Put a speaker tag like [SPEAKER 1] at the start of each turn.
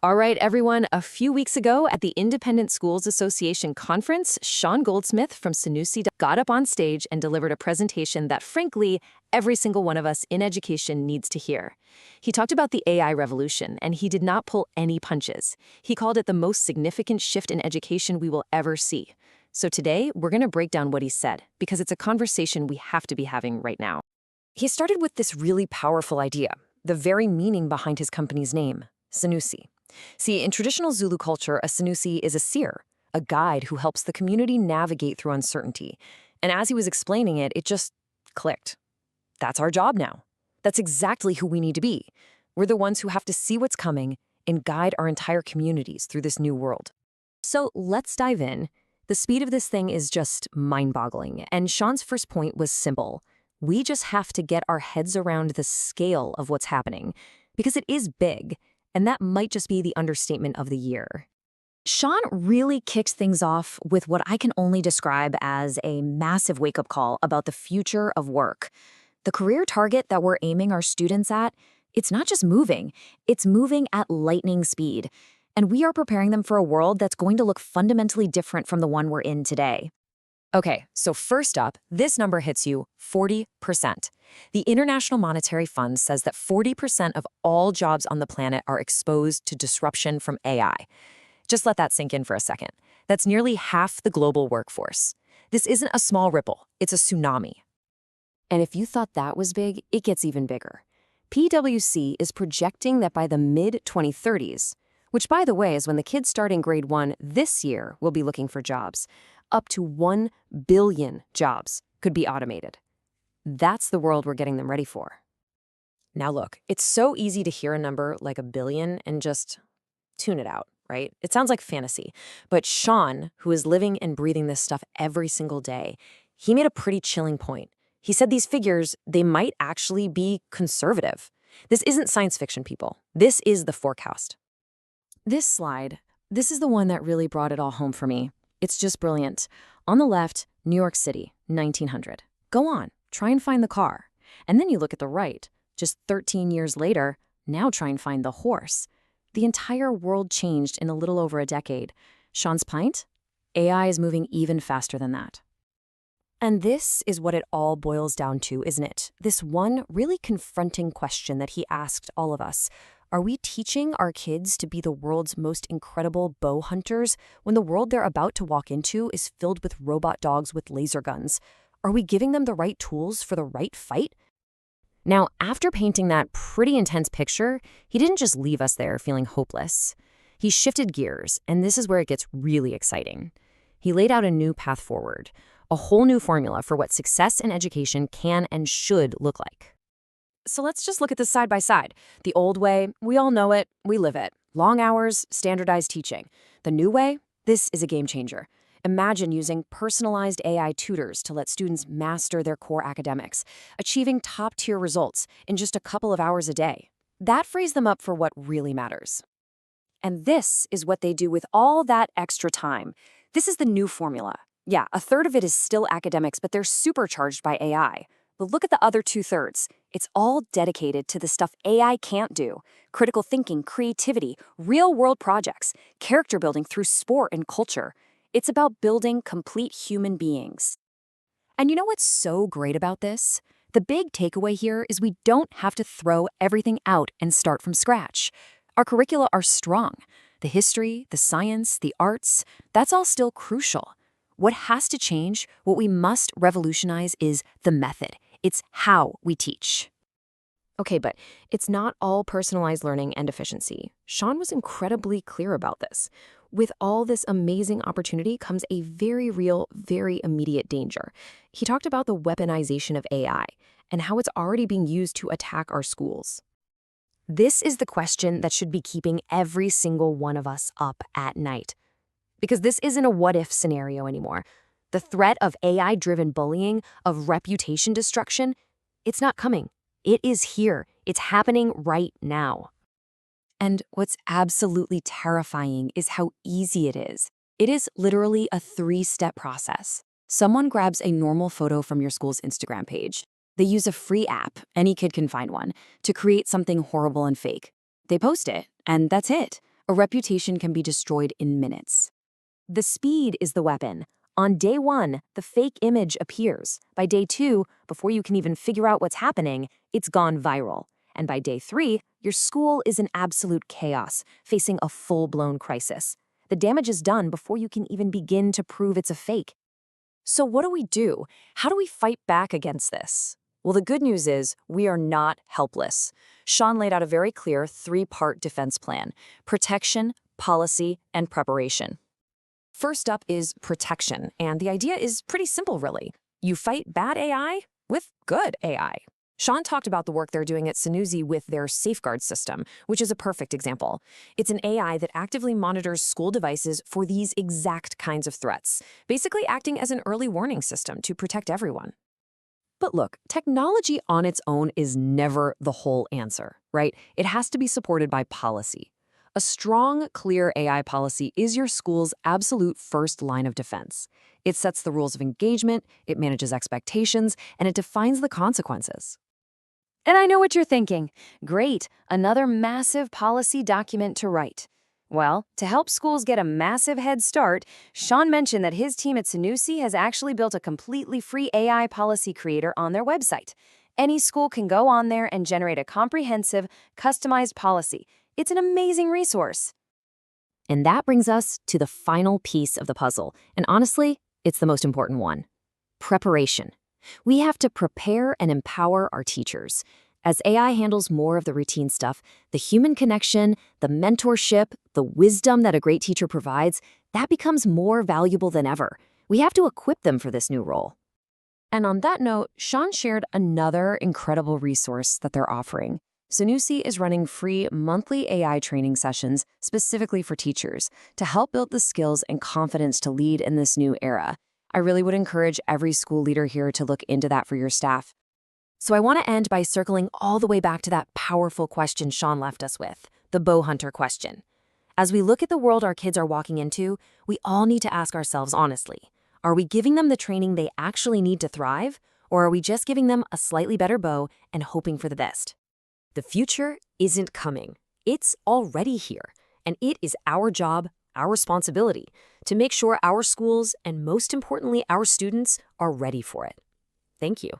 [SPEAKER 1] All right, everyone, a few weeks ago at the Independent Schools Association conference, Sean Goldsmith from Sanusi got up on stage and delivered a presentation that, frankly, every single one of us in education needs to hear. He talked about the AI revolution, and he did not pull any punches. He called it the most significant shift in education we will ever see. So today, we're going to break down what he said, because it's a conversation we have to be having right now. He started with this really powerful idea, the very meaning behind his company's name, Sanusi. See, in traditional Zulu culture, a Sanusi is a seer, a guide who helps the community navigate through uncertainty. And as he was explaining it, it just clicked. That's our job now. That's exactly who we need to be. We're the ones who have to see what's coming and guide our entire communities through this new world. So let's dive in. The speed of this thing is just mind-boggling. And Sean's first point was simple. We just have to get our heads around the scale of what's happening, because it is big. And that might just be the understatement of the year. Sean really kicked things off with what I can only describe as a massive wake-up call about the future of work. The career target that we're aiming our students at, it's not just moving, it's moving at lightning speed. And we are preparing them for a world that's going to look fundamentally different from the one we're in today. Okay, so first up, this number hits you 40%. The International Monetary Fund says that 40% of all jobs on the planet are exposed to disruption from AI. Just let that sink in for a second. That's nearly half the global workforce. This isn't a small ripple, it's a tsunami. And if you thought that was big, it gets even bigger. PwC is projecting that by the mid-2030s, which by the way is when the kids starting grade 1 this year will be looking for jobs, up to 1 billion jobs could be automated. That's the world we're getting them ready for. Now look, it's so easy to hear a number like 1 billion and just tune it out, right? It sounds like fantasy. But Sean, who is living and breathing this stuff every single day, he made a pretty chilling point. He said these figures, they might actually be conservative. This isn't science fiction, people. This is the forecast. This slide, this is the one that really brought it all home for me. It's just brilliant. On the left, New York City, 1900. Go on, try and find the car. And then you look at the right. Just 13 years later, now try and find the horse. The entire world changed in a little over a decade. Sean's pint? AI is moving even faster than that. And this is what it all boils down to, isn't it? This one really confronting question that he asked all of us. Are we teaching our kids to be the world's most incredible bow hunters when the world they're about to walk into is filled with robot dogs with laser guns? Are we giving them the right tools for the right fight? Now, after painting that pretty intense picture, he didn't just leave us there feeling hopeless. He shifted gears, and this is where it gets really exciting. He laid out a new path forward, a whole new formula for what success in education can and should look like. So let's just look at this side by side. The old way, we all know it, we live it. Long hours, standardized teaching. The new way, this is a game changer. Imagine using personalized AI tutors to let students master their core academics, achieving top-tier results in just a couple of hours a day. That frees them up for what really matters. And this is what they do with all that extra time. This is the new formula. Yeah, a third of it is still academics, but they're supercharged by AI. But look at the other 2/3. It's all dedicated to the stuff AI can't do. Critical thinking, creativity, real-world projects, character building through sport and culture. It's about building complete human beings. And you know what's so great about this? The big takeaway here is we don't have to throw everything out and start from scratch. Our curricula are strong. The history, the science, the arts, that's all still crucial. What has to change, what we must revolutionize is the method. It's how we teach. Okay, but it's not all personalized learning and efficiency. Sean was incredibly clear about this. With all this amazing opportunity comes a very real, very immediate danger. He talked about the weaponization of AI and how it's already being used to attack our schools. This is the question that should be keeping every single one of us up at night. Because this isn't a what-if scenario anymore. The threat of AI-driven bullying, of reputation destruction, it's not coming. It is here. It's happening right now. And what's absolutely terrifying is how easy it is. It is literally a 3-step process. Someone grabs a normal photo from your school's Instagram page. They use a free app, any kid can find one, to create something horrible and fake. They post it, and that's it. a reputation can be destroyed in minutes. The speed is the weapon. On day 1, the fake image appears. By day 2, before you can even figure out what's happening, it's gone viral. And by day 3, your school is in absolute chaos, facing a full-blown crisis. The damage is done before you can even begin to prove it's a fake. So what do we do? How do we fight back against this? Well, the good news is we are not helpless. Sean laid out a very clear 3-part defense plan: protection, policy, and preparation. First up is protection, and the idea is pretty simple, really. You fight bad AI with good AI. Sean talked about the work they're doing at Sanusi with their Safeguard system, which is a perfect example. It's an AI that actively monitors school devices for these exact kinds of threats, basically acting as an early warning system to protect everyone. But look, technology on its own is never the whole answer, right? It has to be supported by policy. A strong, clear AI policy is your school's absolute first line of defense. It sets the rules of engagement, it manages expectations, and it defines the consequences. And I know what you're thinking. Great, another massive policy document to write. Well, to help schools get a massive head start, Sean mentioned that his team at Sanusi has actually built a completely free AI policy creator on their website. Any school can go on there and generate a comprehensive, customized policy. It's an amazing resource. And that brings us to the final piece of the puzzle. And honestly, it's the most important one: preparation. We have to prepare and empower our teachers. As AI handles more of the routine stuff, the human connection, the mentorship, the wisdom that a great teacher provides, that becomes more valuable than ever. We have to equip them for this new role. And on that note, Sean shared another incredible resource that they're offering. Sanusi is running free monthly AI training sessions specifically for teachers to help build the skills and confidence to lead in this new era. I really would encourage every school leader here to look into that for your staff. So I want to end by circling all the way back to that powerful question Sean left us with, the bow hunter question. As we look at the world our kids are walking into, we all need to ask ourselves honestly, are we giving them the training they actually need to thrive, or are we just giving them a slightly better bow and hoping for the best? The future isn't coming. It's already here, and it is our job, our responsibility, to make sure our schools and most importantly our students are ready for it. Thank you.